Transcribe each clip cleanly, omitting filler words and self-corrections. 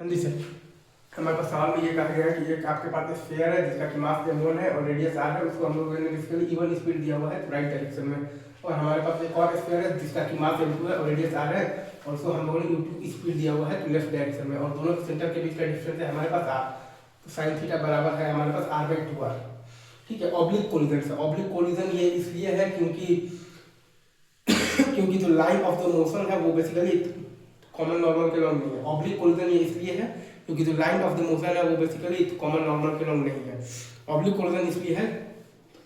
हाँ जी सर, हमारे पास सवाल में ये कहा गया है कि एक आपके पास स्फीयर है जिसका कि मास m1 है और रेडियस r है, उसको हम लोगों ने बेसिकली इवन स्पीड दिया हुआ है राइट डायरेक्शन में। और हमारे पास एक और स्फीयर है जिसका कि मास m2 है और रेडियस r है और उसको हम लोगों ने u2 स्पीड दिया हुआ है लेफ्ट डायरेक्शन में, और दोनों के सेंटर के बीच का डिस्टेंस है हमारे पास r। तो साइन थीटा बराबर है हमारे पास r/2r। ठीक है, ऑब्लिक कोलिजन से, ऑब्लिक कोलिजन ये इसलिए है क्योंकि जो लाइन ऑफ द मोशन है वो बेसिकली कॉमन नॉर्मल के लॉन्ग नहीं है। ऑब्लिक कोलिजन ये इसलिए है क्योंकि जो लाइन ऑफ द मोशन है वो बेसिकली कॉमन नॉर्मल के लॉन्ग नहीं है। ऑब्लिक कोलिजन इसलिए है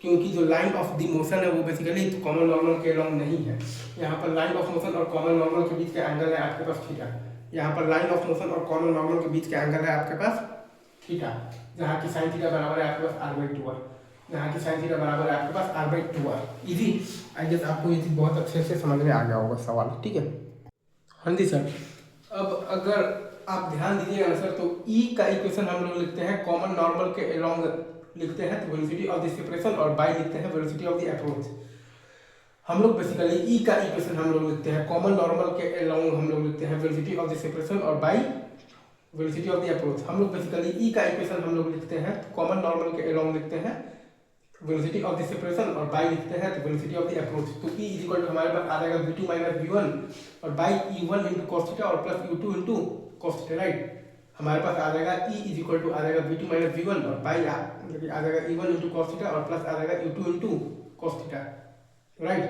क्योंकि जो लाइन ऑफ द मोशन है वो बेसिकली कॉमन नॉर्मल के लॉन्ग नहीं है। यहाँ पर लाइन ऑफ मोशन और कॉमन नॉर्मल के बीच का एंगल है आपके पास थीटा। यहाँ पर लाइन ऑफ मोशन और कॉमन नॉर्मल के बीच का एंगल है आपके पास थीटा, जहाँ की साइन थीटा बराबर है आपके पास r/2r। यहाँ की साइन थीटा बराबर है आपके पास r/2r। इजी, आई गेस आपको ये चीज़ बहुत अच्छे से समझ में आ गया होगा सवाल। ठीक है, हाँ जी सर। अब अगर आप ध्यान दीजिएगा ना सर, तो E का इक्वेशन हम लोग लिखते हैं कॉमन नॉर्मल के अलोंग लिखते हैं तो वेलोसिटी ऑफ द सेपरेशन, और बाय लिखते हैं वेलोसिटी ऑफ द अप्रोच। हम लोग बेसिकली E का इक्वेशन हम लोग लिखते हैं कॉमन नॉर्मल के अलोंग हम लोग लिखते हैं वेलोसिटी ऑफ द सेपरेशन, और by velocity of the approach. हम लोग बेसिकली E का इक्वेशन हम लोग लिखते हैं कॉमन नॉर्मल के अलोंग लिखते हैं वेलोसिटी ऑफ द सेपरेशन, और बाय लिखते हैं तो वेलोसिटी ऑफ द अप्रोच। तो E इक्वल टू हमारे पास आ जाएगा v2 माइनस v1 और बाय E1 इंटू कॉस थीटा और plus U2 into cos theta, right. हमारे पास आ जाएगा E इक्वल टू आ जाएगा v2 माइनस v1 और बाय आ जाएगा E1 इंटू कॉस थीटा और प्लस आ जाएगा U2 into cos theta, right.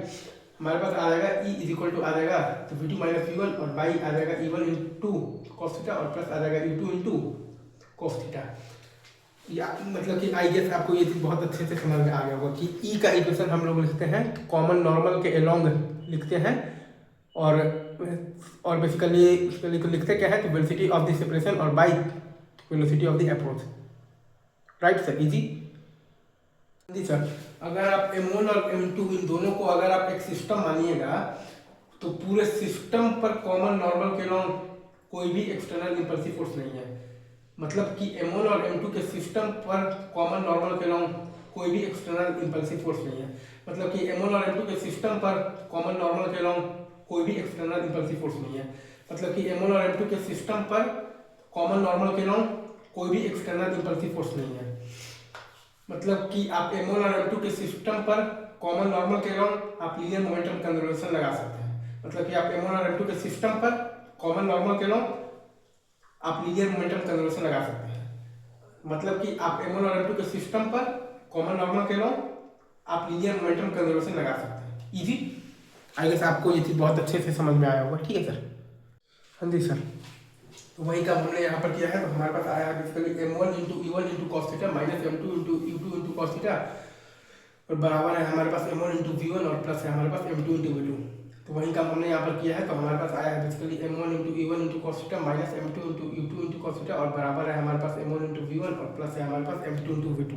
हमारे पास आ जाएगा E इक्वल टू आ जाएगा तो v2 माइनस v1 और बाय आ जाएगा E1 इंटू कॉस थीटा और प्लस आ जाएगा U2 इंटू कॉस थीटा। या मतलब कि आई गेस आपको ये चीज़ बहुत अच्छे से समझ में आ गया होगा कि ई का इक्वेशन हम लोग लिखते हैं कॉमन नॉर्मल के अलोंग लिखते हैं, और बेसिकली लिखते क्या है तो वेलोसिटी ऑफ द सेपरेशन और by velocity of the approach, right sir. Easy जी सर। अगर आप m1 और m2 इन दोनों को अगर आप एक सिस्टम मानिएगा तो पूरे सिस्टम पर कॉमन नॉर्मल के अलोंग कोई भी एक्सटर्नल इंपल्सिव फोर्स नहीं है। मतलब कि m1 और m2 के सिस्टम पर कॉमन नॉर्मल के अलोंग कोई भी एक्सटर्नल इंपल्सिव फोर्स नहीं है। मतलब कि m1 और m2 के सिस्टम पर कॉमन नॉर्मल के अलोंग कोई भी एक्सटर्नल इंपल्सिव फोर्स नहीं है। मतलब कि m1 और m2 के सिस्टम पर कॉमन नॉर्मल के अलोंग कोई भी एक्सटर्नल इंपल्सिव फोर्स नहीं है। मतलब कि आप m1 और m2 के सिस्टम पर कॉमन नॉर्मल के अलोंग आप लीनियर मोमेंटम कंजर्वेशन लगा सकते हैं। मतलब कि आप m1 और m2 के सिस्टम पर कॉमन नॉर्मल के अलोंग आप लीनियर मोमेंटम कंजर्वेशन लगा सकते हैं। मतलब कि आप m1 और m2 के सिस्टम पर कॉमन नॉर्मल के अलोंग आप लीनियर मोमेंटम कंजर्वेशन लगा सकते हैं। इजी, आई गेस आपको ये चीज़ बहुत अच्छे से समझ में आया होगा। ठीक है सर, हाँ जी सर। तो वही काम हमने यहाँ पर किया है। तो हमारे पास आया है basically m1 into E1 into cos theta minus m2 into U2 into cos theta और बराबर है हमारे पास m1 इंटू v1 और प्लस है हमारे पास m2 इंटू v2। तो वही काम हमने यहाँ पर किया है। तो हमारे पास आया है basically m1 into E1 into cos theta minus m2 into U2 into cos theta और बराबर है हमारे पास m1 इंटू v1 और प्लस है हमारे पास m2 इंटू v2।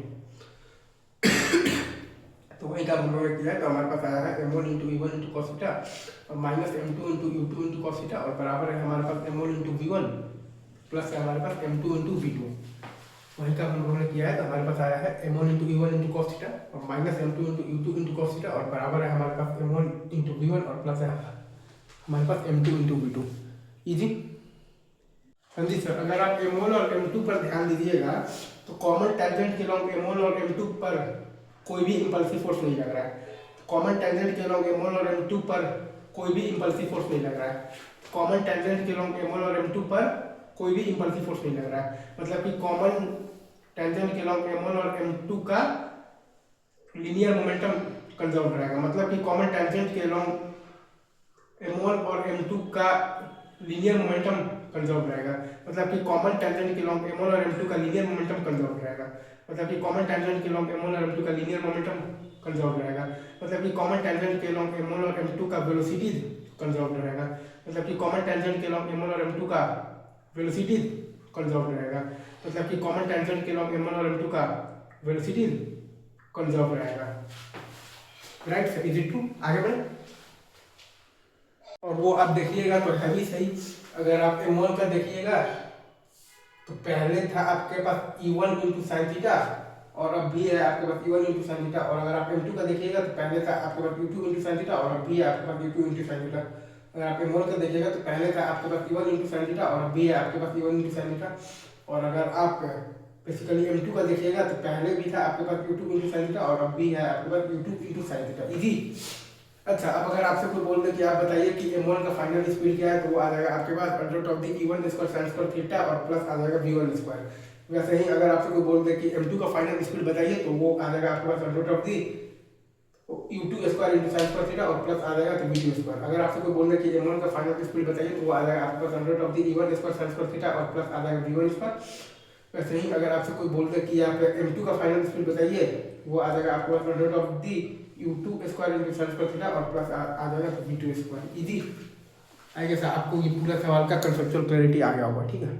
तो वही काम हम लोगों ने किया है। तो हमारे पास आया है m1 into E1 into cos theta और minus m2 into U2 into cos theta और बराबर है हमारे पास m1 इंटू v1 प्लस है हमारे पास m2 इंटू v2। वही काम हम लोगों ने किया है। तो हमारे पास आया है m1 into E1 into cos theta और minus m2 into U2 into cos theta और बराबर है हमारे पास m1 इंटू v1 और प्लस है हमारे पास m2 इंटू v2। इजी, हाँ जी सर। अगर आप m1 और m2 पर ध्यान दीजिएगा तो कॉमन टेंजेंट के अलोंग m1 और m2 पर कोई भी इंपल्सिव फोर्स नहीं लग रहा है। कॉमन टेंजेंट के अलोंग m1 और m2 पर कोई भी इंपल्सिव फोर्स नहीं लग रहा है। कॉमन टेंजेंट के अलोंग m1 और m2 पर कोई भी इंपल्सिव फोर्स नहीं लग रहा है। मतलब कि कॉमन टेंजेंट के अलोंग m1 और m2 का लीनियर मोमेंटम कंजर्व रहेगा। मतलब कि कॉमन टेंजेंट के अलोंग m1 और m2 का लीनियर मोमेंटम कंजर्व रहेगा। मतलब कि कॉमन टेंजेंट के अलोंग m1 और m2 का लीनियर मोमेंटम कंजर्व रहेगा। मतलब कि कॉमन टेंजेंट के अलोंग m1 और m2 का लीनियर मोमेंटम कंजर्व रहेगा। मतलब कि कॉमन टेंजेंट के अलोंग m1 और m2 का वेलोसिटी कंजर्व रहेगा। मतलब कि कॉमन टेंजेंट के अलोंग m1 और m2 का वेलोसिटी कंजर्व रहेगा। मतलब कि कॉमन टेंजेंट के अलोंग m1 और m2 का वेलोसिटी कंजर्व रहेगा, right sir. Is it true? आगे बढ़े और वो आप देखिएगा तो है भी सही। अगर आप m1 का देखिएगा तो पहले था आपके पास E1 इंटू साइन थीटा और अब भी है आपके पास E1 इंटू साइन थीटा। और अगर आप m2 का देखिएगा तो पहले था आपके पास U2 इंटू साइन थीटा और अब भी है आपके पास U2 इंटू साइन थीटा। अगर आप M1 का देखिएगा तो पहले था आपके पास E1 इंटू साइन थीटा और अभी है आपके पास E1 इंटू साइन थीटा। और अगर आप बेसिकली M2 का देखिएगा तो पहले भी था आपके पास U2 इंटू साइन थीटा और अब भी है आपके पास U2 into sine theta. Easy. अच्छा, अब अगर आपसे कोई बोल दे कि आप बताइए कि M1 का फाइनल स्पीड क्या है, तो वो आ जाएगा आपके पास under root of the E1 square sine square theta और प्लस आ जाएगा V1 स्क्वायर। वैसे ही अगर आपसे कोई बोल दे कि M2 का फाइनल स्पीड बताइए तो वो आ जाएगा आपके पास under root of the U2 square into sine square theta और प्लस आ जाएगा तो V2 स्क्वायर। अगर आपसे कोई बोल दे कि M1 का फाइनल स्पीड बताइए तो वो आ जाएगा आपके पास under root of the E1 square sine square theta और प्लस आ जाएगा V1 स्क्वायर। वैसे ही अगर आपसे कोई बोल दे कि आप M2 का फाइनल स्पीड बताइए, वो आ जाएगा आपके पास under root of the U2 square into sine square theta और प्लस आ जाएगा V2 square. Easy. I guess आपको ये पूरा सवाल का कंसेप्चुअल क्लैरिटी आ गया होगा। ठीक है।